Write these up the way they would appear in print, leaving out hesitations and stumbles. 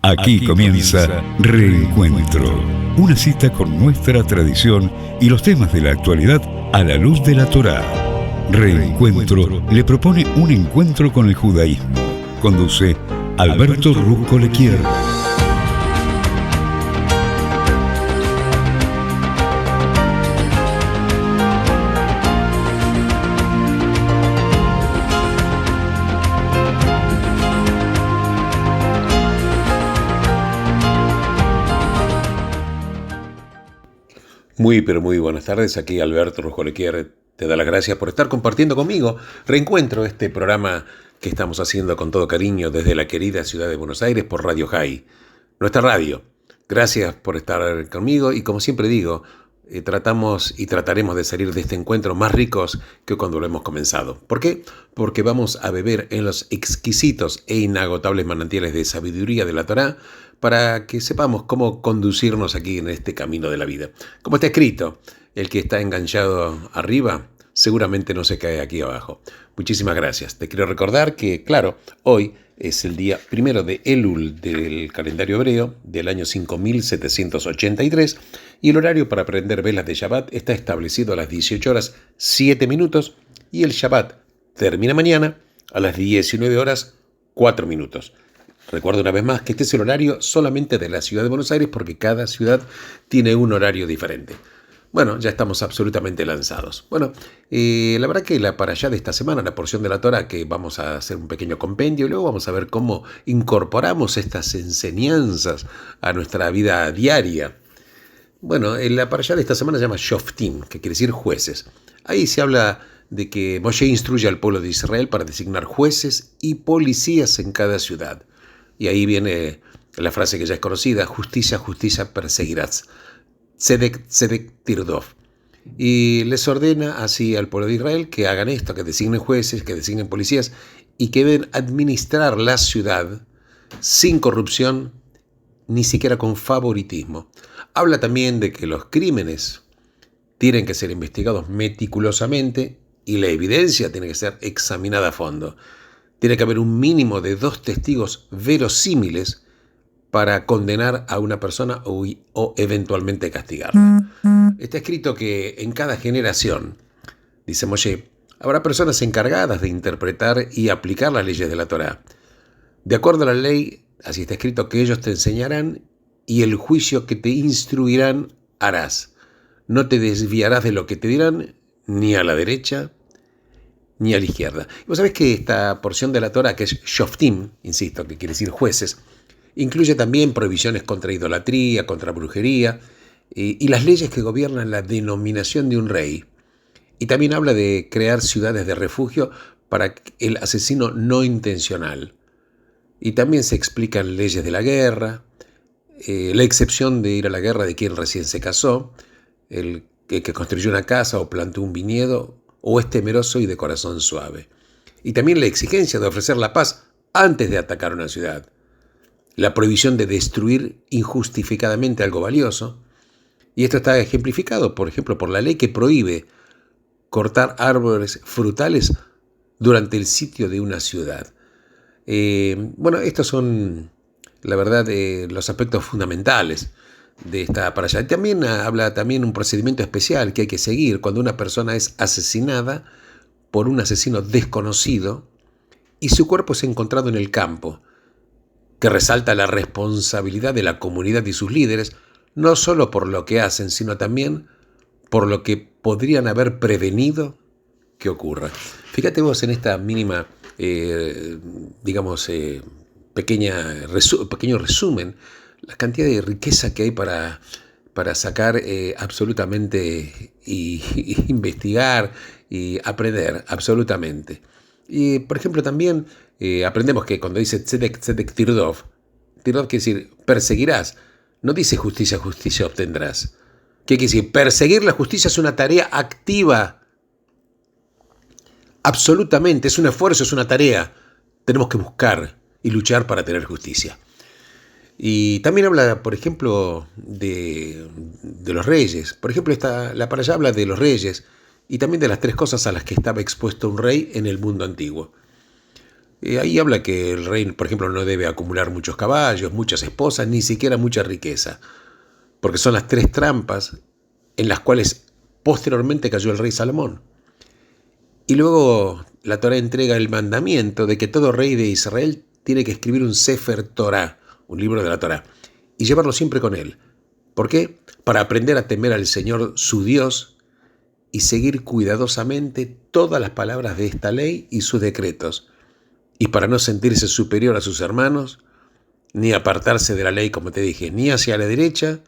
Aquí comienza Reencuentro, una cita con nuestra tradición y los temas de la actualidad a la luz de la Torá. Reencuentro le propone un encuentro con el judaísmo. Conduce Alberto Rusco Lequier. Muy, pero muy buenas tardes. Aquí Alberto Rusco Lequier te da las gracias por estar compartiendo conmigo Reencuentro, este programa que estamos haciendo con todo cariño desde la querida ciudad de Buenos Aires por Radio High, nuestra radio. Gracias por estar conmigo y, como siempre digo, tratamos y trataremos de salir de este encuentro más ricos que cuando lo hemos comenzado. ¿Por qué? Porque vamos a beber en los exquisitos e inagotables manantiales de sabiduría de la Torá para que sepamos cómo conducirnos aquí en este camino de la vida. Como está escrito, el que está enganchado arriba seguramente no se cae aquí abajo. Muchísimas gracias. Te quiero recordar que, claro, hoy es el día 1 de Elul del calendario hebreo del año 5783 y el horario para prender velas de Shabbat está establecido a las 18 horas 7 minutos y el Shabbat termina mañana a las 19 horas 4 minutos. Recuerdo una vez más que este es el horario solamente de la ciudad de Buenos Aires porque cada ciudad tiene un horario diferente. Bueno, ya estamos absolutamente lanzados. Bueno, la verdad que la parashá de esta semana, la porción de la Torá, que vamos a hacer un pequeño compendio y luego vamos a ver cómo incorporamos estas enseñanzas a nuestra vida diaria. Bueno, la parashá de esta semana se llama Shoftim, que quiere decir jueces. Ahí se habla de que Moshe instruye al pueblo de Israel para designar jueces y policías en cada ciudad. Y ahí viene la frase que ya es conocida: justicia, justicia perseguirás. Tzedek, tzedek tirdov. Y les ordena así al pueblo de Israel que hagan esto, que designen jueces, que designen policías y que deben administrar la ciudad sin corrupción, ni siquiera con favoritismo. Habla también de que los crímenes tienen que ser investigados meticulosamente y la evidencia tiene que ser examinada a fondo. Tiene que haber un mínimo de 2 testigos verosímiles para condenar a una persona o eventualmente castigarla. Está escrito que en cada generación, dice Moshe, habrá personas encargadas de interpretar y aplicar las leyes de la Torá. De acuerdo a la ley, así está escrito, que ellos te enseñarán y el juicio que te instruirán harás. No te desviarás de lo que te dirán ni a la derecha ni a la izquierda. Y vos sabés que esta porción de la Torá, que es Shoftim, insisto, que quiere decir jueces, incluye también prohibiciones contra idolatría, contra brujería y las leyes que gobiernan la denominación de un rey. Y también habla de crear ciudades de refugio para el asesino no intencional. Y también se explican leyes de la guerra, la excepción de ir a la guerra de quien recién se casó, el que construyó una casa o plantó un viñedo o es temeroso y de corazón suave. Y también la exigencia de ofrecer la paz antes de atacar una ciudad. La prohibición de destruir injustificadamente algo valioso. Y esto está ejemplificado, por ejemplo, por la ley que prohíbe cortar árboles frutales durante el sitio de una ciudad. Bueno, estos son, la verdad, los aspectos fundamentales de esta parashá. También habla un procedimiento especial que hay que seguir cuando una persona es asesinada por un asesino desconocido y su cuerpo es encontrado en el campo, que resalta la responsabilidad de la comunidad y sus líderes, no solo por lo que hacen, sino también por lo que podrían haber prevenido que ocurra. Fíjate vos en esta mínima, pequeño resumen, la cantidad de riqueza que hay para sacar absolutamente y investigar y aprender absolutamente. Y, por ejemplo, también aprendemos que cuando dice tzedek, tzedek tirdov, tirdov quiere decir perseguirás, no dice justicia, justicia obtendrás. ¿Qué quiere decir? Perseguir la justicia es una tarea activa. Absolutamente, es un esfuerzo, es una tarea. Tenemos que buscar y luchar para tener justicia. Y también habla, por ejemplo, de los reyes. Por ejemplo, la parashá habla de los reyes y también de las 3 cosas a las que estaba expuesto un rey en el mundo antiguo. Ahí habla que el rey, por ejemplo, no debe acumular muchos caballos, muchas esposas, ni siquiera mucha riqueza, porque son las 3 trampas en las cuales posteriormente cayó el rey Salomón. Y luego la Torá entrega el mandamiento de que todo rey de Israel tiene que escribir un Sefer Torah, un libro de la Torá, y llevarlo siempre con él. ¿Por qué? Para aprender a temer al Señor su Dios y seguir cuidadosamente todas las palabras de esta ley y sus decretos, y para no sentirse superior a sus hermanos, ni apartarse de la ley, como te dije, ni hacia la derecha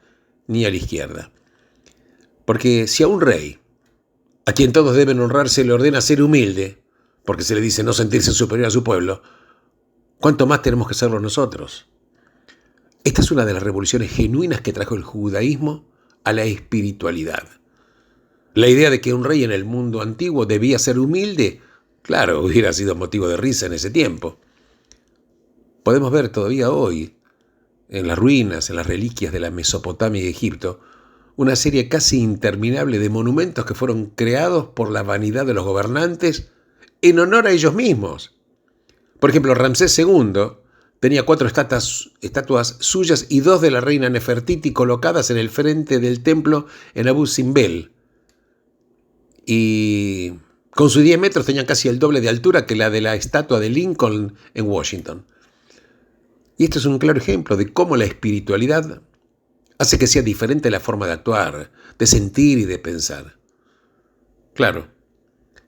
ni a la izquierda. Porque si a un rey, a quien todos deben honrar, se le ordena ser humilde, porque se le dice no sentirse superior a su pueblo, ¿cuánto más tenemos que serlo nosotros? Esta es una de las revoluciones genuinas que trajo el judaísmo a la espiritualidad. La idea de que un rey en el mundo antiguo debía ser humilde, claro, hubiera sido motivo de risa en ese tiempo. Podemos ver todavía hoy, en las ruinas, en las reliquias de la Mesopotamia y Egipto, una serie casi interminable de monumentos que fueron creados por la vanidad de los gobernantes en honor a ellos mismos. Por ejemplo, Ramsés II tenía 4 estatuas suyas y 2 de la reina Nefertiti colocadas en el frente del templo en Abu Simbel. Y con sus 10 metros tenían casi el doble de altura que la de la estatua de Lincoln en Washington. Y esto es un claro ejemplo de cómo la espiritualidad hace que sea diferente la forma de actuar, de sentir y de pensar. Claro,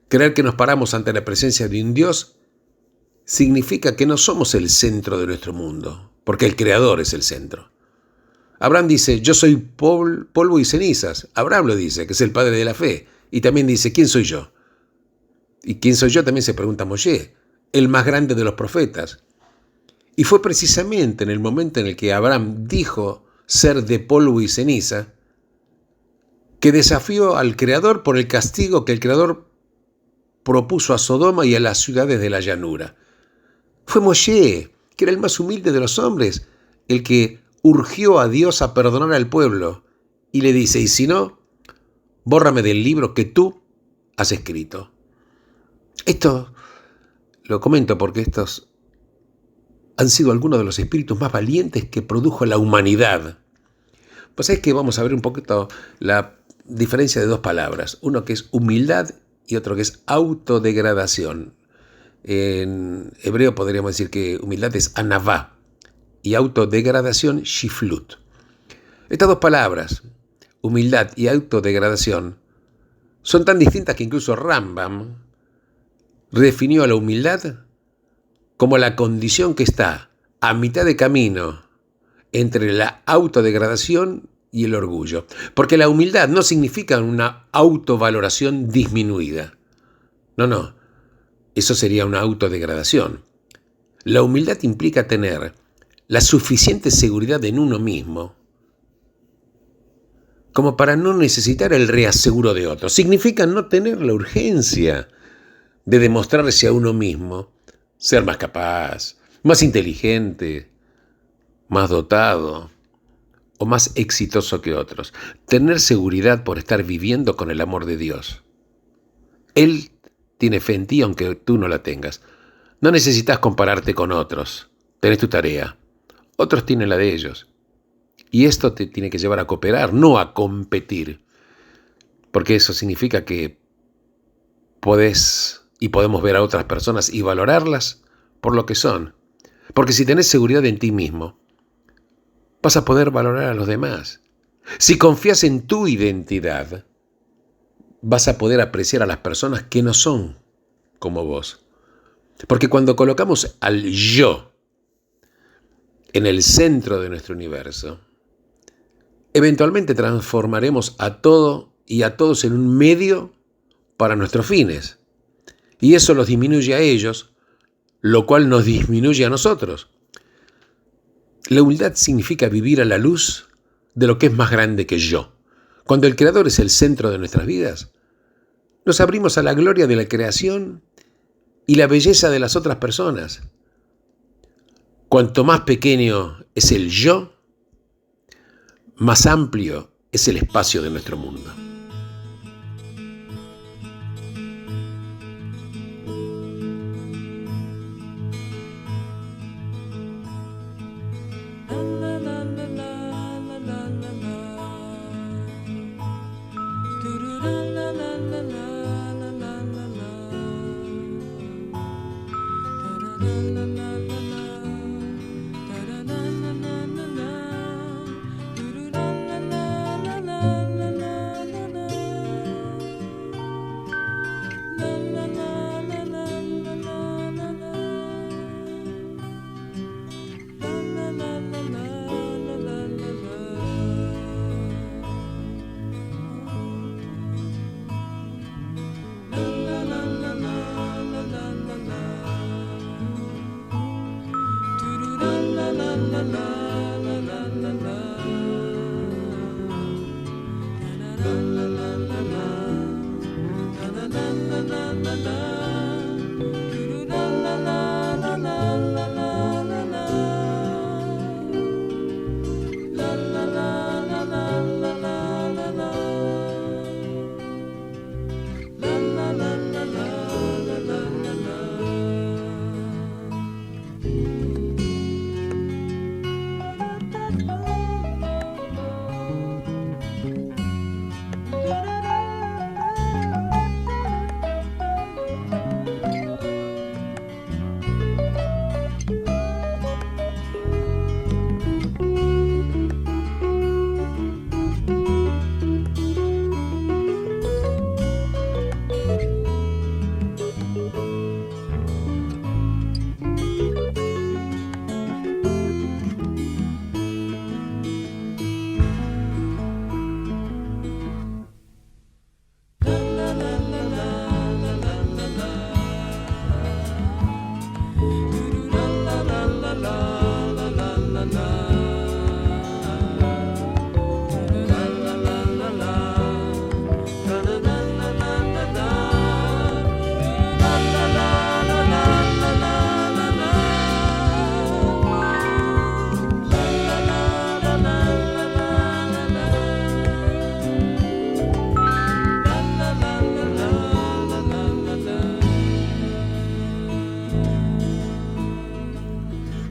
creer que nos paramos ante la presencia de un Dios significa que no somos el centro de nuestro mundo, porque el Creador es el centro. Abraham dice, yo soy polvo y cenizas. Abraham lo dice, que es el padre de la fe. Y también dice, ¿quién soy yo? ¿Y quién soy yo? También se pregunta Moshe, el más grande de los profetas. Y fue precisamente en el momento en el que Abraham dijo ser de polvo y ceniza, que desafió al Creador por el castigo que el Creador propuso a Sodoma y a las ciudades de la llanura. Fue Moshe, que era el más humilde de los hombres, el que urgió a Dios a perdonar al pueblo y le dice, y si no, bórrame del libro que tú has escrito. Esto lo comento porque estos han sido algunos de los espíritus más valientes que produjo la humanidad. Pues es que vamos a ver un poquito la diferencia de 2 palabras. Uno que es humildad y otro que es autodegradación. En hebreo podríamos decir que humildad es anavá y autodegradación shiflut. Estas 2 palabras, humildad y autodegradación, son tan distintas que incluso Rambam redefinió a la humildad como la condición que está a mitad de camino entre la autodegradación y el orgullo. Porque la humildad no significa una autovaloración disminuida. No. Eso sería una autodegradación. La humildad implica tener la suficiente seguridad en uno mismo como para no necesitar el reaseguro de otros. Significa no tener la urgencia de demostrarse a uno mismo ser más capaz, más inteligente, más dotado o más exitoso que otros. Tener seguridad por estar viviendo con el amor de Dios. Él tiene fe en ti aunque tú no la tengas. No necesitas compararte con otros. Tenés tu tarea. Otros tienen la de ellos. Y esto te tiene que llevar a cooperar, no a competir. Porque eso significa que podemos ver a otras personas y valorarlas por lo que son. Porque si tenés seguridad en ti mismo, vas a poder valorar a los demás. Si confías en tu identidad, vas a poder apreciar a las personas que no son como vos. Porque cuando colocamos al yo en el centro de nuestro universo, eventualmente transformaremos a todo y a todos en un medio para nuestros fines. Y eso los disminuye a ellos, lo cual nos disminuye a nosotros. La humildad significa vivir a la luz de lo que es más grande que yo. Cuando el Creador es el centro de nuestras vidas, nos abrimos a la gloria de la creación y la belleza de las otras personas. Cuanto más pequeño es el yo, más amplio es el espacio de nuestro mundo.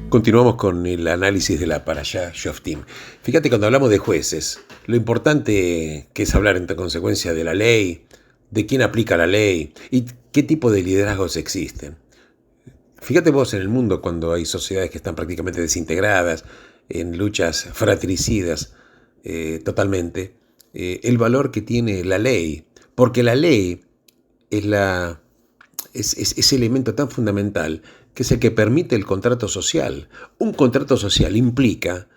Continuamos con el análisis de la Parashá Shoftim. Fíjate, cuando hablamos de jueces, lo importante que es hablar en consecuencia de la ley, de quién aplica la ley y qué tipo de liderazgos existen. Fíjate vos en el mundo cuando hay sociedades que están prácticamente desintegradas, en luchas fratricidas totalmente, el valor que tiene la ley, porque la ley es ese elemento tan fundamental que es el que permite el contrato social. Un contrato social implica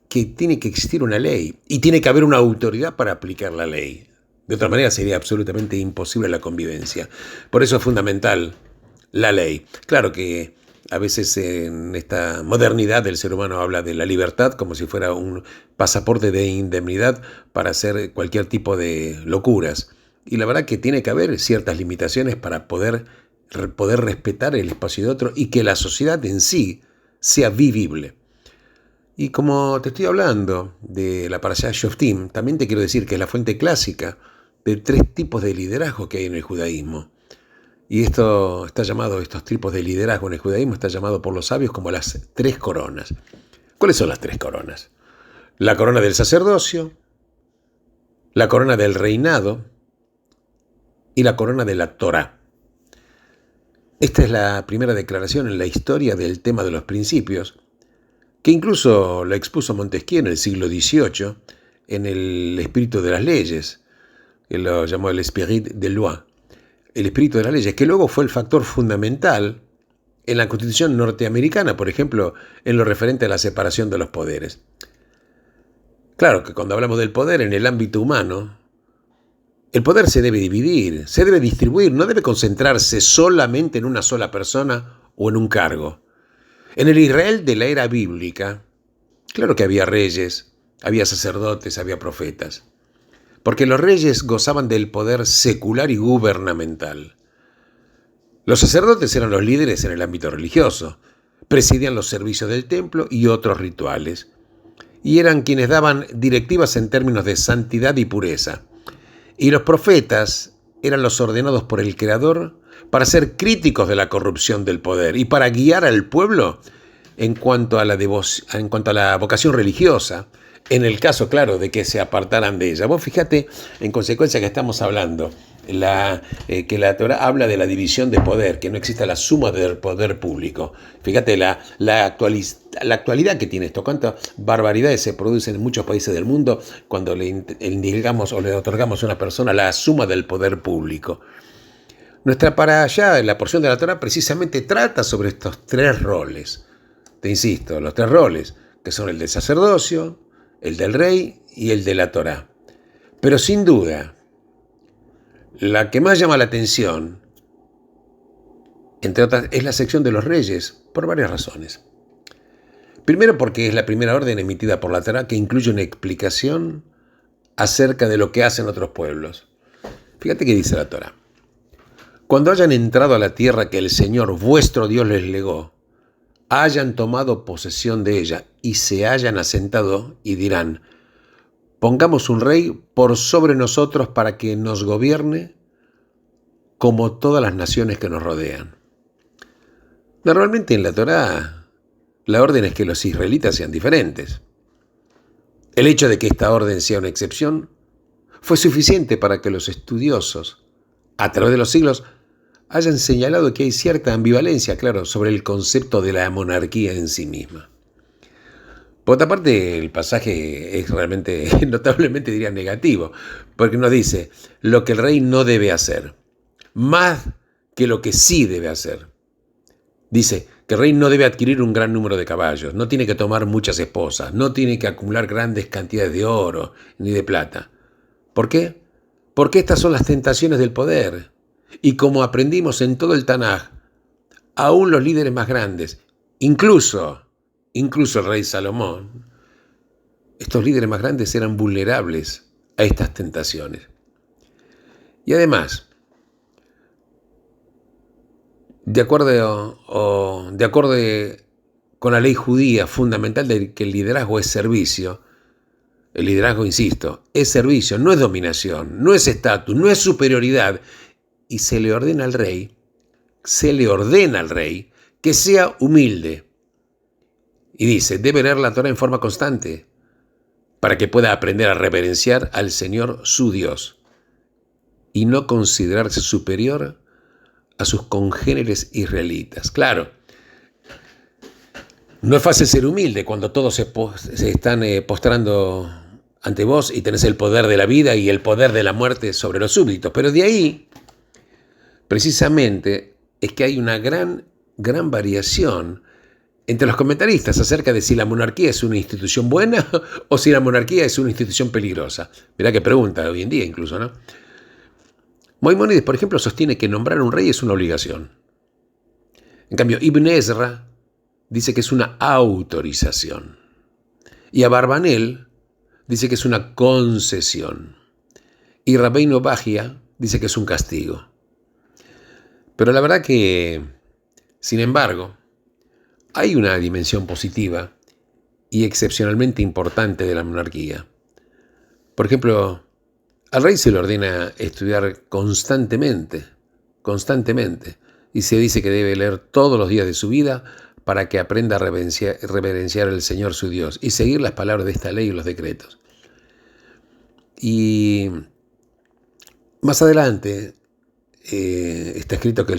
que tiene que existir una ley y tiene que haber una autoridad para aplicar la ley. De otra manera sería absolutamente imposible la convivencia. Por eso es fundamental la ley. Claro que a veces en esta modernidad del ser humano habla de la libertad como si fuera un pasaporte de indemnidad para hacer cualquier tipo de locuras. Y la verdad que tiene que haber ciertas limitaciones para poder respetar el espacio de otro y que la sociedad en sí sea vivible. Y como te estoy hablando de la Parashá Shoftim, también te quiero decir que es la fuente clásica de 3 tipos de liderazgo que hay en el judaísmo. Y estos tipos de liderazgo en el judaísmo está llamado por los sabios como las 3 coronas. ¿Cuáles son las 3 coronas? La corona del sacerdocio, la corona del reinado y la corona de la Torá. Esta es la primera declaración en la historia del tema de los principios, que incluso la expuso Montesquieu en el siglo XVIII en el espíritu de las leyes, que lo llamó el esprit de loi, el espíritu de las leyes, que luego fue el factor fundamental en la Constitución norteamericana, por ejemplo, en lo referente a la separación de los poderes. Claro que cuando hablamos del poder en el ámbito humano, el poder se debe dividir, se debe distribuir, no debe concentrarse solamente en una sola persona o en un cargo. En el Israel de la era bíblica, claro que había reyes, había sacerdotes, había profetas, porque los reyes gozaban del poder secular y gubernamental. Los sacerdotes eran los líderes en el ámbito religioso, presidían los servicios del templo y otros rituales, y eran quienes daban directivas en términos de santidad y pureza. Y los profetas eran los ordenados por el Creador para ser críticos de la corrupción del poder y para guiar al pueblo en cuanto a la vocación religiosa, en el caso, claro, de que se apartaran de ella. Vos fíjate, en consecuencia, que estamos hablando, que la Torá habla de la división de poder, que no exista la suma del poder público. Fíjate la actualidad que tiene esto, cuántas barbaridades se producen en muchos países del mundo cuando le indicamos o le otorgamos a una persona la suma del poder público. Nuestra Parashá, la porción de la Torá, precisamente trata sobre estos 3 roles. Te insisto, los 3 roles, que son el del sacerdocio, el del rey y el de la Torá. Pero sin duda, la que más llama la atención, entre otras, es la sección de los reyes, por varias razones. Primero, porque es la primera orden emitida por la Torá que incluye una explicación acerca de lo que hacen otros pueblos. Fíjate qué dice la Torá. Cuando hayan entrado a la tierra que el Señor vuestro Dios les legó, hayan tomado posesión de ella y se hayan asentado y dirán: pongamos un rey por sobre nosotros para que nos gobierne como todas las naciones que nos rodean. Normalmente en la Torá, la orden es que los israelitas sean diferentes. El hecho de que esta orden sea una excepción fue suficiente para que los estudiosos, a través de los siglos, hayan señalado que hay cierta ambivalencia, claro, sobre el concepto de la monarquía en sí misma. Por otra parte, el pasaje es realmente, notablemente diría, negativo, porque nos dice lo que el rey no debe hacer, más que lo que sí debe hacer. Dice que el rey no debe adquirir un gran número de caballos, no tiene que tomar muchas esposas, no tiene que acumular grandes cantidades de oro ni de plata. ¿Por qué? Porque estas son las tentaciones del poder. Y como aprendimos en todo el Tanaj, aún los líderes más grandes, incluso el rey Salomón, estos líderes más grandes eran vulnerables a estas tentaciones. Y además, de acuerdo con la ley judía fundamental de que el liderazgo es servicio, el liderazgo, insisto, es servicio, no es dominación, no es estatus, no es superioridad, y se le ordena al rey que sea humilde, Y dice, debe leer la Torá en forma constante para que pueda aprender a reverenciar al Señor su Dios y no considerarse superior a sus congéneres israelitas. Claro, no es fácil ser humilde cuando todos se están postrando ante vos y tenés el poder de la vida y el poder de la muerte sobre los súbditos. Pero de ahí, precisamente, es que hay una gran variación entre los comentaristas acerca de si la monarquía es una institución buena o si la monarquía es una institución peligrosa. Mirá qué pregunta hoy en día incluso, ¿no? Maimónides, por ejemplo, sostiene que nombrar a un rey es una obligación. En cambio, Ibn Ezra dice que es una autorización. Y Abarbanel dice que es una concesión. Y Rabbeinu Bajia dice que es un castigo. Pero la verdad que, sin embargo, hay una dimensión positiva y excepcionalmente importante de la monarquía. Por ejemplo, al rey se le ordena estudiar constantemente, y se dice que debe leer todos los días de su vida para que aprenda a reverenciar al Señor su Dios y seguir las palabras de esta ley y los decretos. Y más adelante está escrito que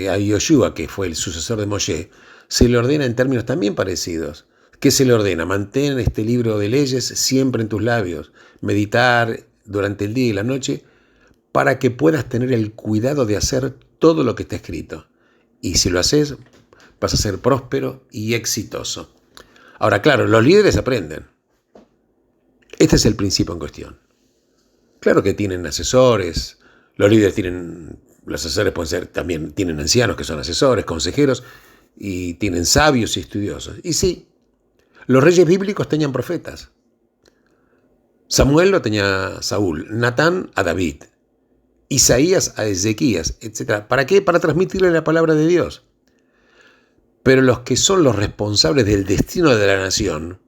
a Yoshua, que fue el sucesor de Moshe, se le ordena en términos también parecidos. ¿Qué se le ordena? Mantén este libro de leyes siempre en tus labios, meditar durante el día y la noche para que puedas tener el cuidado de hacer todo lo que está escrito. Y si lo haces, vas a ser próspero y exitoso. Ahora, claro, los líderes aprenden. Este es el principio en cuestión. Claro que tienen asesores, los asesores pueden ser, también tienen ancianos que son asesores, consejeros, y tienen sabios y estudiosos. Y sí, los reyes bíblicos tenían profetas. Samuel lo tenía Saúl, Natán a David, Isaías a Ezequías, etc. ¿Para qué? Para transmitirle la palabra de Dios. Pero los que son los responsables del destino de la nación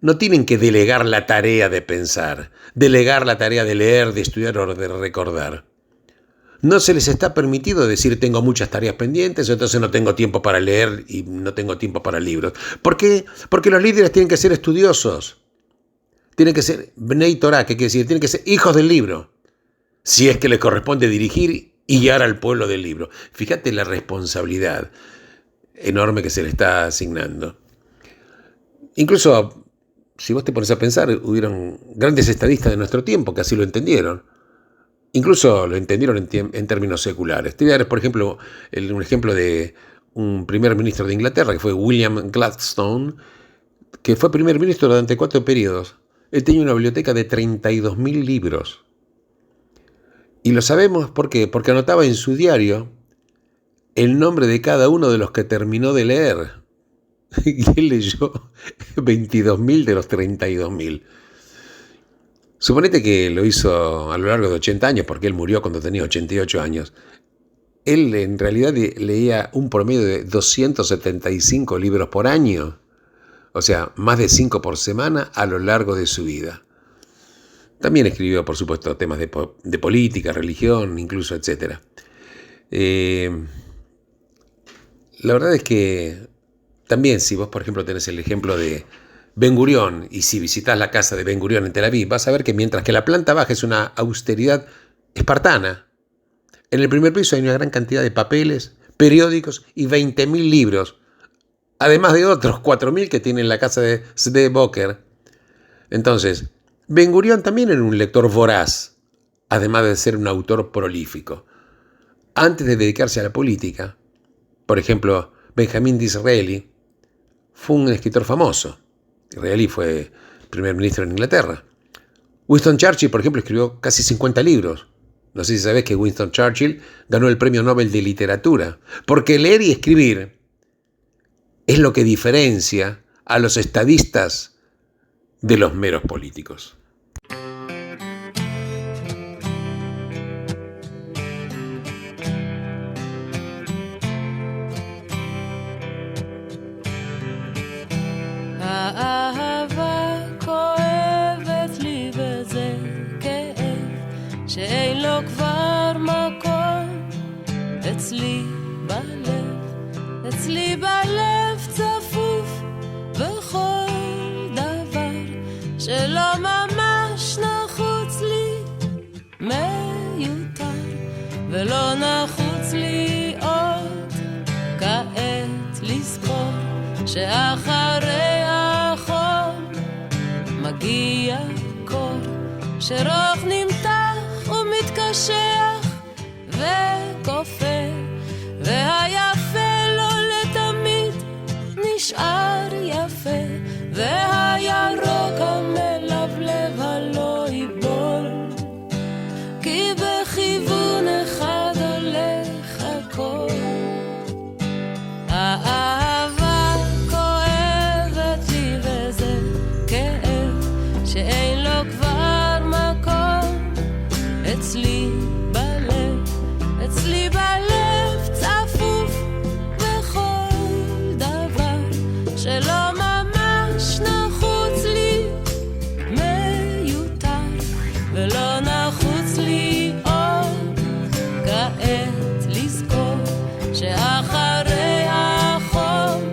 no tienen que delegar la tarea de pensar, delegar la tarea de leer, de estudiar o de recordar. No se les está permitido decir tengo muchas tareas pendientes, entonces no tengo tiempo para leer y no tengo tiempo para libros. ¿Por qué? Porque los líderes tienen que ser estudiosos. Tienen que ser Bnei Torah, ¿qué quiere decir? Tienen que ser hijos del libro. Si es que les corresponde dirigir y guiar al pueblo del libro. Fíjate la responsabilidad enorme que se le está asignando. Incluso, si vos te pones a pensar, hubieron grandes estadistas de nuestro tiempo que así lo entendieron. Incluso lo entendieron en términos seculares. Te voy a dar, por ejemplo, un ejemplo de un primer ministro de Inglaterra, que fue William Gladstone, que fue primer ministro durante 4 periodos. Él tenía una biblioteca de 32.000 libros. Y lo sabemos ¿por qué? Porque anotaba en su diario el nombre de cada uno de los que terminó de leer. Y él leyó 22.000 de los 32.000. Suponete que lo hizo a lo largo de 80 años, porque él murió cuando tenía 88 años. Él en realidad leía un promedio de 275 libros por año. O sea, más de 5 por semana a lo largo de su vida. También escribió, por supuesto, temas de política, religión, incluso, etc. La verdad es que también, si vos, por ejemplo, tenés el ejemplo de Ben Gurión, y si visitas la casa de Ben Gurión en Tel Aviv, vas a ver que mientras que la planta baja es una austeridad espartana, en el primer piso hay una gran cantidad de papeles, periódicos y 20.000 libros, además de otros 4.000 que tiene la casa de Sde Boker. Entonces, Ben Gurión también era un lector voraz, además de ser un autor prolífico. Antes de dedicarse a la política, por ejemplo, Benjamín Disraeli fue un escritor famoso. Disraeli fue primer ministro en Inglaterra. Winston Churchill, por ejemplo, escribió casi 50 libros. No sé si sabés que Winston Churchill ganó el Premio Nobel de Literatura, porque leer y escribir es lo que diferencia a los estadistas de los meros políticos. שאין לו כבר מקום אצלי בלב צפוף שלא ממש נחוץ לי, מיותר, ולא נחוץ לי עוד כעת לזכור שאחרי החום מגיע קור, שרוך נמתח ומתקשח וכופה, והיפה לא לתמיד נשאר יפה, והירוק המלבלב הלא ייבול, כי בכיוון אחד הולך הכל. האהבה כואבת לי וזה כאב שאין לו כבר מקום אצלי בלב, אצלי בלב צפוף בכל דבר שלא ממש נחוץ לי, מיותר, ולא נחוץ לי עוד כעת לזכור שאחרי החום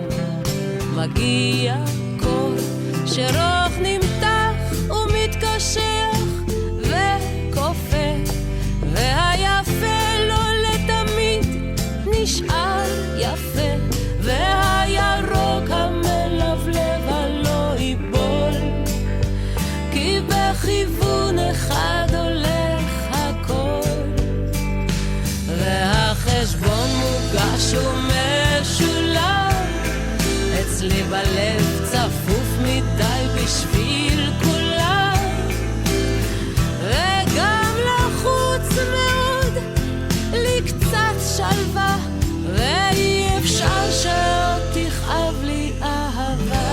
מגיע קור, שרוך נמתח ומתקשח וכופה, והיפה לא לתמיד נשאר יפה, והירוק המלבלב הלא ייבול, כי בכיוון אחד הולך הכל, והחשבון מוגש ומשולם, אצלי בלב צפוף מדי בשביל כולם, וגם לחוץ מאוד לי קצת שלווה, ואי אפשר שעוד תכאב לי אהבה.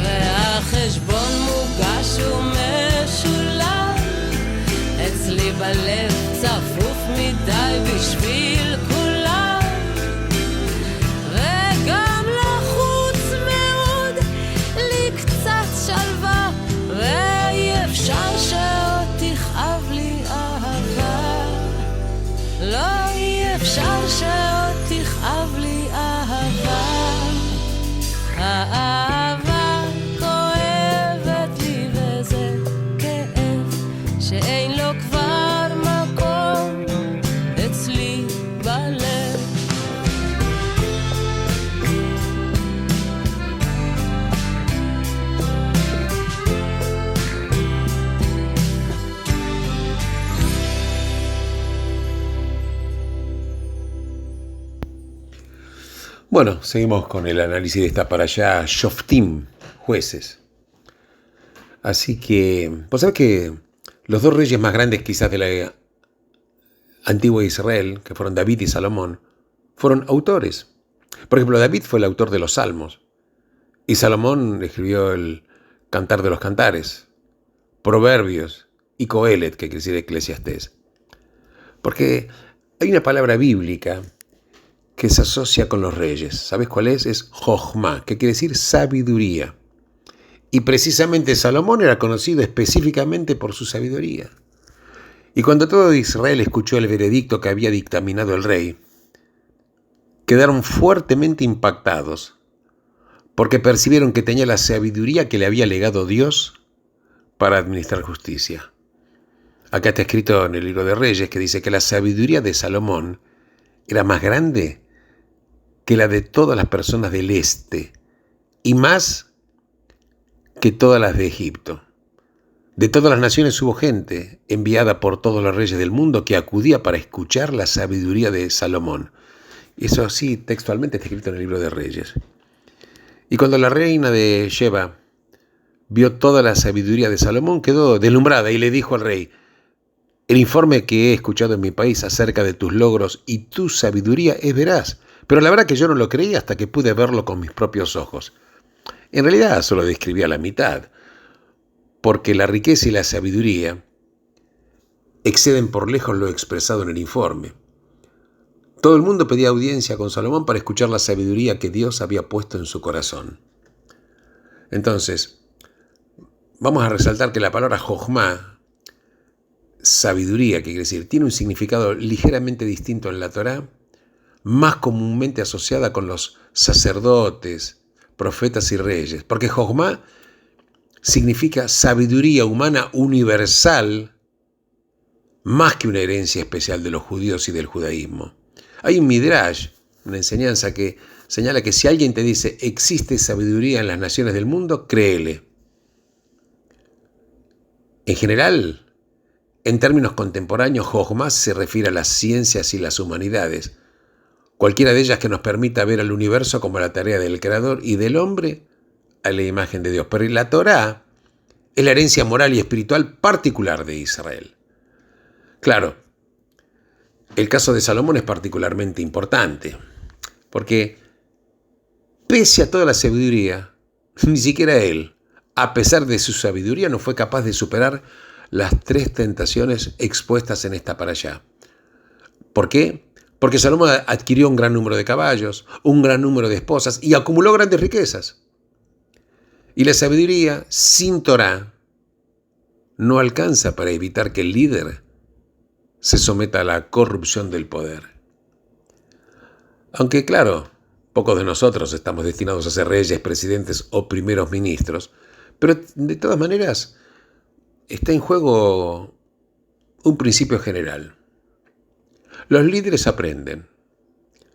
והחשבון מוגש ומשולם, אצלי בלב צפוף מדי בשביל כולם, וגם לחוץ מאוד לי קצת שלווה, ואי אפשר שעוד תכאב לי אהבה, לא אי אפשר שעוד תכאב לי אהבה. האהבה כואבת לי וזה כאב שאין לו כבר מקום אצלי בלב. Bueno, seguimos con el análisis de esta para allá, Shoftim, jueces. Así que, vos sabés que los dos reyes más grandes quizás de la antigua Israel, que fueron David y Salomón, fueron autores. Por ejemplo, David fue el autor de los Salmos y Salomón escribió el Cantar de los Cantares, Proverbios y Coelet, que quiere decir Eclesiastés. Porque hay una palabra bíblica que se asocia con los reyes. ¿Sabes cuál es? Es Jochma, que quiere decir sabiduría. Y precisamente Salomón era conocido específicamente por su sabiduría. Y cuando todo Israel escuchó el veredicto que había dictaminado el rey, quedaron fuertemente impactados, porque percibieron que tenía la sabiduría que le había legado Dios para administrar justicia. Acá está escrito en el libro de Reyes que dice que la sabiduría de Salomón era más grande que la de todas las personas del este, y más que todas las de Egipto. De todas las naciones hubo gente enviada por todos los reyes del mundo que acudía para escuchar la sabiduría de Salomón. Y eso sí, textualmente está escrito en el libro de Reyes. Y cuando la reina de Sheba vio toda la sabiduría de Salomón, quedó deslumbrada y le dijo al rey: el informe que he escuchado en mi país acerca de tus logros y tu sabiduría es veraz, pero la verdad que yo no lo creí hasta que pude verlo con mis propios ojos. En realidad solo describía la mitad, porque la riqueza y la sabiduría exceden por lejos lo expresado en el informe. Todo el mundo pedía audiencia con Salomón para escuchar la sabiduría que Dios había puesto en su corazón. Entonces, vamos a resaltar que la palabra Jochma, sabiduría, que quiere decir, tiene un significado ligeramente distinto en la Torá, más comúnmente asociada con los sacerdotes, profetas y reyes, porque Jochma significa sabiduría humana universal, más que una herencia especial de los judíos y del judaísmo. Hay un midrash, una enseñanza que señala que si alguien te dice existe sabiduría en las naciones del mundo, créele. En general, en términos contemporáneos, Jochma se refiere a las ciencias y las humanidades, cualquiera de ellas que nos permita ver al universo como la tarea del Creador y del hombre a la imagen de Dios. Pero la Torá es la herencia moral y espiritual particular de Israel. Claro, el caso de Salomón es particularmente importante, porque pese a toda la sabiduría, ni siquiera él, a pesar de su sabiduría, no fue capaz de superar las 3 tentaciones expuestas en esta parashá. ¿Por qué? Porque Salomón adquirió un gran número de caballos, un gran número de esposas y acumuló grandes riquezas. Y la sabiduría sin Torá no alcanza para evitar que el líder se someta a la corrupción del poder. Aunque claro, pocos de nosotros estamos destinados a ser reyes, presidentes o primeros ministros, pero de todas maneras está en juego un principio general. Los líderes aprenden,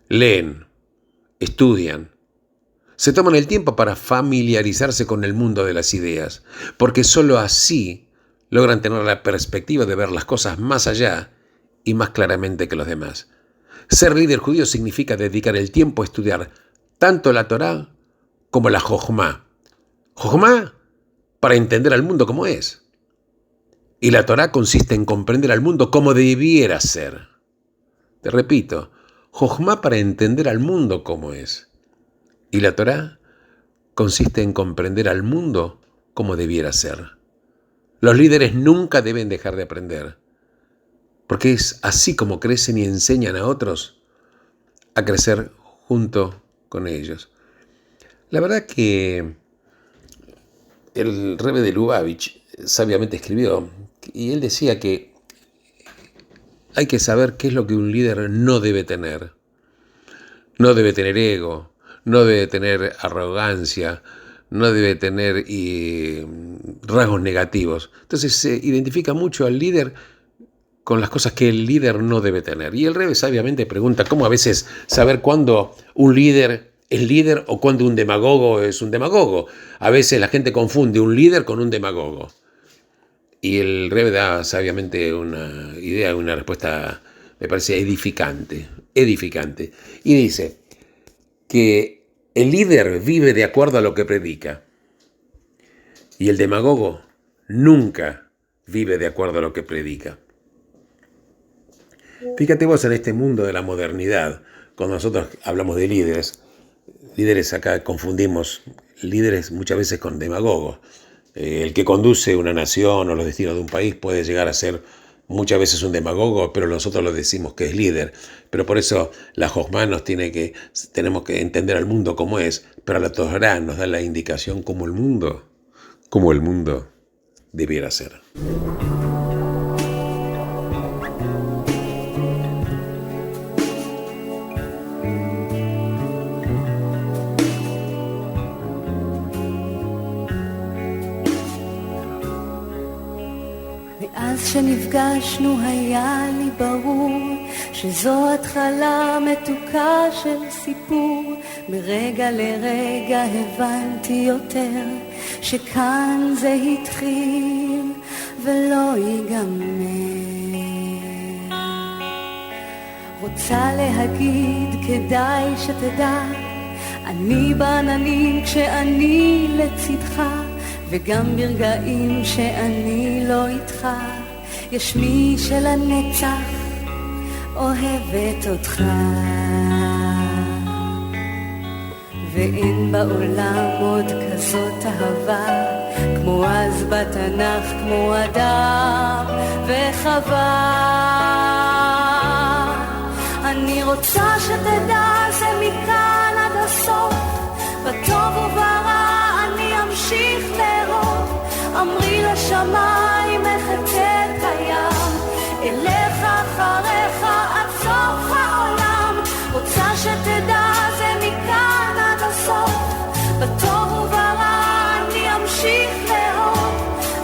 leen, estudian, se toman el tiempo para familiarizarse con el mundo de las ideas, porque sólo así logran tener la perspectiva de ver las cosas más allá y más claramente que los demás. Ser líder judío significa dedicar el tiempo a estudiar tanto la Torá como la Jochma. Jochma para entender al mundo como es. Y la Torá consiste en comprender al mundo como debiera ser. Te repito, Jochma para entender al mundo como es. Y la Torá consiste en comprender al mundo como debiera ser. Los líderes nunca deben dejar de aprender, porque es así como crecen y enseñan a otros a crecer junto con ellos. La verdad que el Rebbe de Lubavitch sabiamente escribió, y él decía que hay que saber qué es lo que un líder no debe tener. No debe tener ego, no debe tener arrogancia, no debe tener rasgos negativos. Entonces se identifica mucho al líder con las cosas que el líder no debe tener. Y el Rebbe sabiamente pregunta cómo a veces saber cuándo un líder es líder o cuándo un demagogo es un demagogo. A veces la gente confunde un líder con un demagogo. Y el Rebbe da sabiamente una idea, una respuesta, me parece edificante. Y dice que el líder vive de acuerdo a lo que predica. Y el demagogo nunca vive de acuerdo a lo que predica. Fíjate vos en este mundo de la modernidad, cuando nosotros hablamos de líderes acá confundimos líderes muchas veces con demagogos. El que conduce una nación o los destinos de un país puede llegar a ser muchas veces un demagogo, pero nosotros lo decimos que es líder. Pero por eso la Jochma tenemos que entender al mundo como es, pero la Torá nos da la indicación como el mundo debiera ser. מאז שנפגשנו היה לי ברור שזו התחלה מתוקה של סיפור. מרגע לרגע הבנתי יותר שכאן זה התחיל ולא ייגמר. רוצה להגיד כדאי שתדע, אני בעננים כשאני לצדך, וגם ברגעים שאני לא איתך, יש מי שלנצח אוהבת אותך. ואין בעולם עוד כזאת אהבה, כמו אז בתנ"ך, כמו אדם וחווה. אני רוצה שתדע זה מכאן עד הסוף, בטוב וברע אני אמשיך לאהוב. אמרי לשמיים מחצה את הים, אלך אחריך עד סוף העולם. רוצה שתדע זה מכאן עד הסוף, בטוב וברע אני אמשיך לאהוב.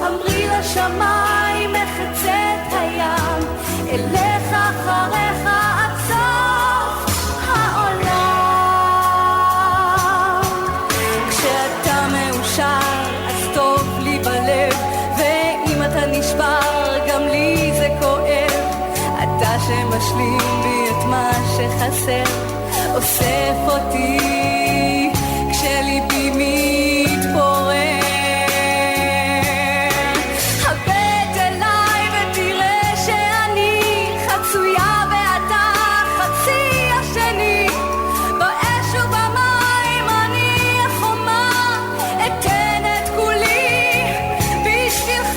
אמרי לשמיים מחצה את הים, אלך אחריך עד סוף העולם. כשאתה מאושר אז טוב לי בלב, ואם אתה נשבר גם לי זה כואב. אתה שמשלים בי את מה שחסר, אוסף אותי כשליבי מתפורר. הבט אליי ותראה שאני חצויה ואתה חצי השני. באש ובמים אני החומה, אתן את כולי בשבילך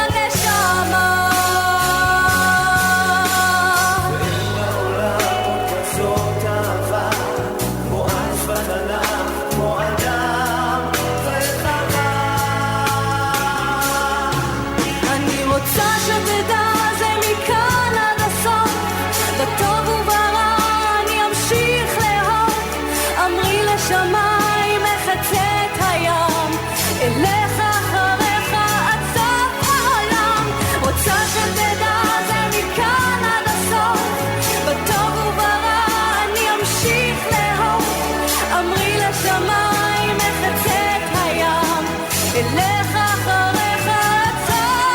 נשמה. ואין לעולם כזאת אהבה, כמו אז בתנ"ך, כמו אדם וחווה. אני רוצה שתדע זה מכאן עד הסוף, בטוב וברע אני אמשיך לאהוב. אמרי לשמיים מחצה את הים, אלך אחריך עד סוף העולם. רוצה שתדע זה מכאן עד הסוף, בטוב וברע אני אמשיך לאהוב. אמרי לשמיים מחצה את הים, אלך אחריך עד סוף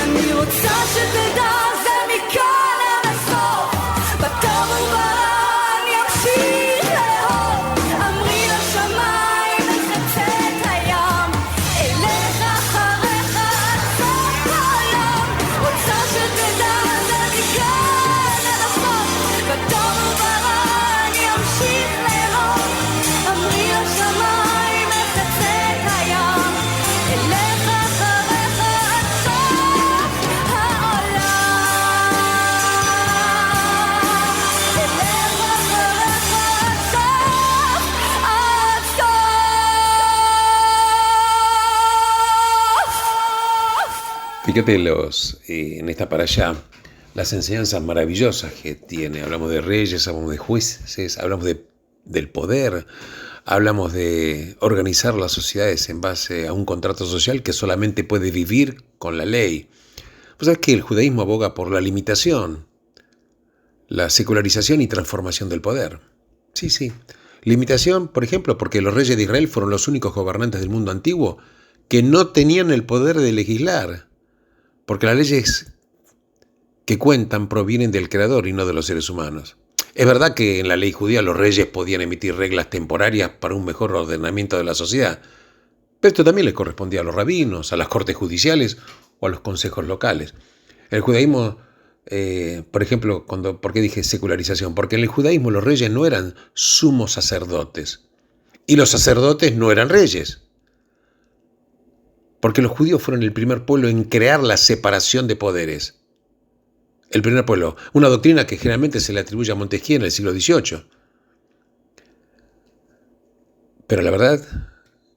אני רוצה שתדע זה מכאן עד הסוף, בטוב וברע אני אמשיך לאהוב. אמרי לשמיים מחצה את הים, אלך אחריך עד סוף העולם. רוצה שתדע זה מכאן עד הסוף, בטוב וברע אני אמשיך לאהוב. אמרי לשמיים מחצה את הים, אלך אחריך עד סוף העולם. אלך אחריך עד סוף. Fíjate en esta parashá, las enseñanzas maravillosas que tiene. Hablamos de reyes, hablamos de jueces, hablamos del poder, hablamos de organizar las sociedades en base a un contrato social que solamente puede vivir con la ley. Pues sabes que el judaísmo aboga por la limitación, la secularización y transformación del poder. Sí, sí. Limitación, por ejemplo, porque los reyes de Israel fueron los únicos gobernantes del mundo antiguo que no tenían el poder de legislar, porque las leyes que cuentan provienen del Creador y no de los seres humanos. Es verdad que en la ley judía los reyes podían emitir reglas temporarias para un mejor ordenamiento de la sociedad, pero esto también les correspondía a los rabinos, a las cortes judiciales o a los consejos locales. El judaísmo, por ejemplo, ¿por qué dije secularización? Porque en el judaísmo los reyes no eran sumos sacerdotes y los sacerdotes no eran reyes. Porque los judíos fueron el primer pueblo en crear la separación de poderes. El primer pueblo, una doctrina que generalmente se le atribuye a Montesquieu en el siglo XVIII. Pero la verdad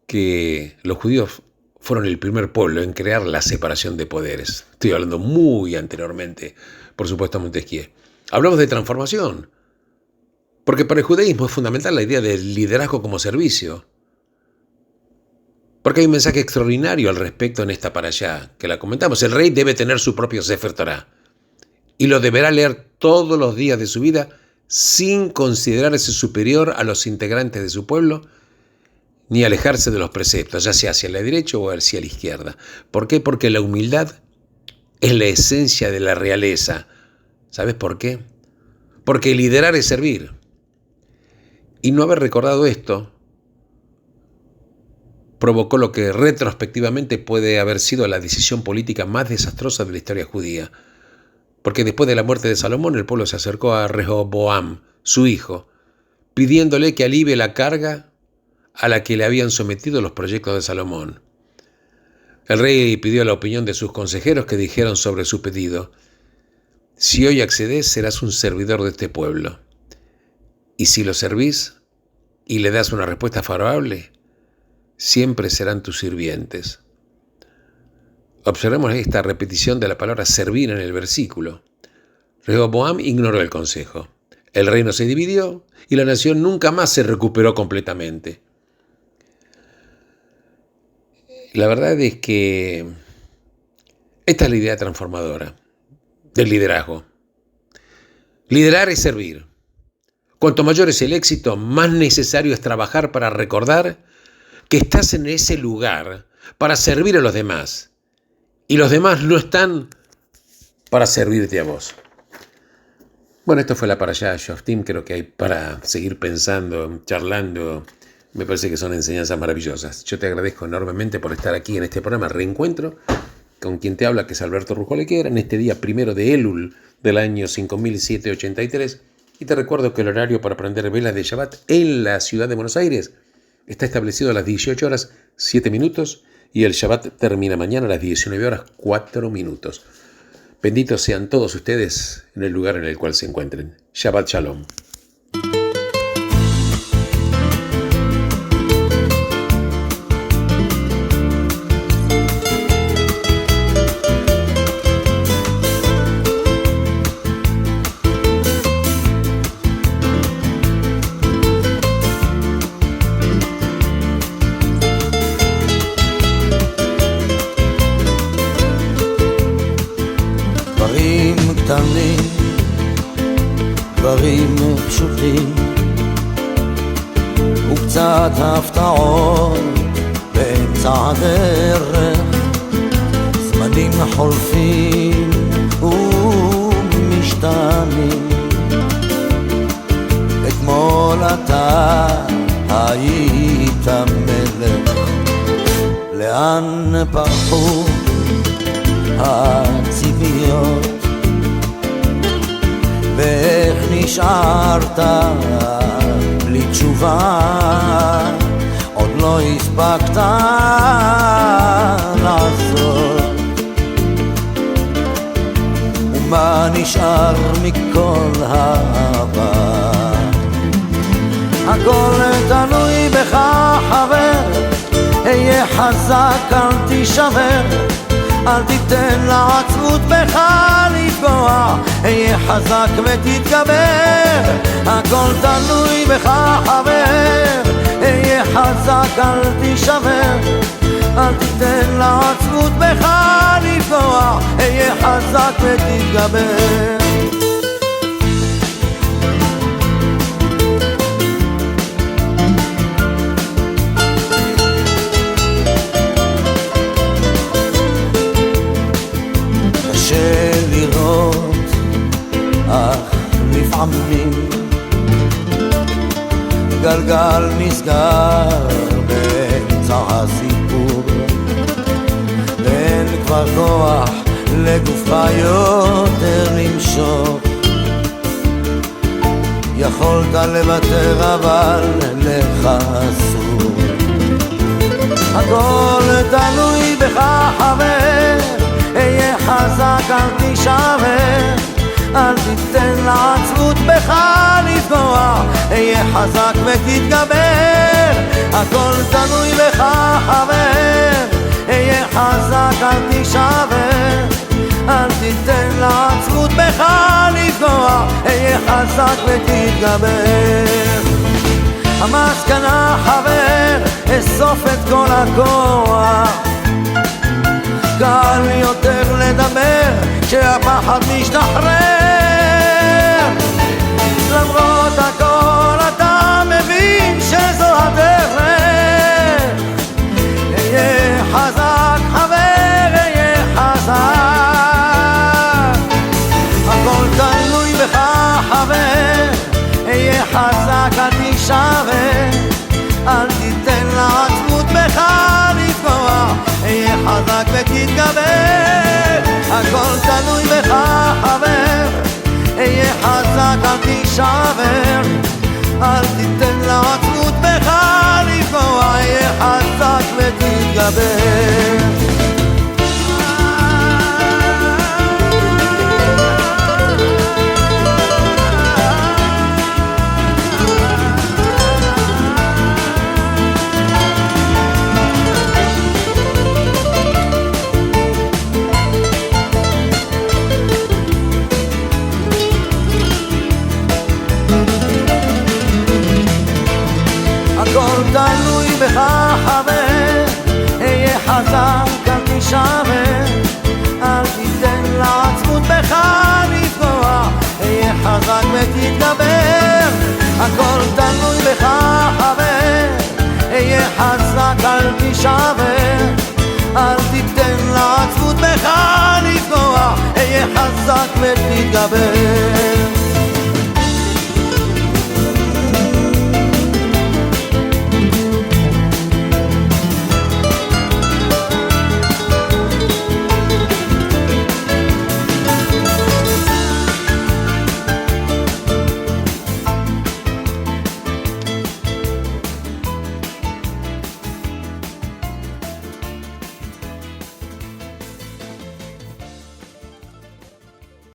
que los judíos fueron el primer pueblo en crear la separación de poderes. Estoy hablando muy anteriormente, por supuesto, a Montesquieu. Hablamos de transformación, porque para el judaísmo es fundamental la idea del liderazgo como servicio. Porque hay un mensaje extraordinario al respecto en esta parashá, que la comentamos. El rey debe tener su propio Sefer Torah y lo deberá leer todos los días de su vida sin considerarse superior a los integrantes de su pueblo ni alejarse de los preceptos, ya sea hacia la derecha o hacia la izquierda. ¿Por qué? Porque la humildad es la esencia de la realeza. ¿Sabes por qué? Porque liderar es servir. Y no haber recordado esto provocó lo que retrospectivamente puede haber sido la decisión política más desastrosa de la historia judía. Porque después de la muerte de Salomón, el pueblo se acercó a Rehoboam, su hijo, pidiéndole que alivie la carga a la que le habían sometido los proyectos de Salomón. El rey pidió la opinión de sus consejeros, que dijeron sobre su pedido: si hoy accedes, serás un servidor de este pueblo. Y si lo servís y le das una respuesta favorable, siempre serán tus sirvientes. Observemos esta repetición de la palabra servir en el versículo. Rehoboam ignoró el consejo. El reino se dividió y la nación nunca más se recuperó completamente. La verdad es que esta es la idea transformadora del liderazgo. Liderar es servir. Cuanto mayor es el éxito, más necesario es trabajar para recordar que estás en ese lugar para servir a los demás. Y los demás no están para servirte a vos. Bueno, esto fue la Parashá Shoftim. Creo que hay para seguir pensando, charlando. Me parece que son enseñanzas maravillosas. Yo te agradezco enormemente por estar aquí en este programa Reencuentro, con quien te habla, que es Alberto Rujolequier, en este día 1 de Elul del año 5783. Y te recuerdo que el horario para prender velas de Shabbat en la ciudad de Buenos Aires está establecido a las 18 horas 7 minutos y el Shabbat termina mañana a las 19 horas 4 minutos. Benditos sean todos ustedes en el lugar en el cual se encuentren. Shabbat Shalom. דברים פשוטים וקצת הפתעות באמצע הדרך, זמנים חולפים ומשתנים. אתמול אתה היית מלך, לאן פרחו הציפיות ואיך נשארת בלי תשובה, עוד לא הספקת לעשות. ומה נשאר מכל העבר? הכל תלוי בך חבר, היה חזק אל תישבר, אל תיתן לעצמות בך לפגוע, היה חזק ותתגבר. הכל תלוי בך חבר, היה חזק אל תישבר, אל תיתן לעצמות בך לפגוע, היה חזק ותתגבר. אך לפעמים גלגל נסגר באמצע הסיפור, ואין כבר כוח לגופך יותר למשוך. יכולת לוותר אבל לך אסור. הכל תלוי בך חבר, היה חזק אל תישבר, אל תיתן לעצמות בך לפגוע, היה חזק ותתגבר. הכל תלוי בך חבר, היה חזק אל תישבר, אל תיתן לעצמות בך לפגוע, היה חזק ותתגבר. המסקנה חבר, אסוף את כל הכוח, קל יותר לדבר כשהפחד משתחרר. למרות הכל אתה מבין שזו הדרך, היה חזק חבר, היה חזק. הכל תלוי בך חבר, היה חזק אל תישבר, אל תיתן לעצמות בך תתגבר, אל תיתן לעצמות בך לפגוע, היה חזק ותתגבר. הכל תלוי בך חבר, היה חזק אל תישבר, אל תיתן לעצמות בך לפגוע, היה חזק ותתגבר. הכל תלוי בך חבר, היה חזק אל תישבר, אל תיתן לעצמות בך לפגוע, היה חזק ותתגבר.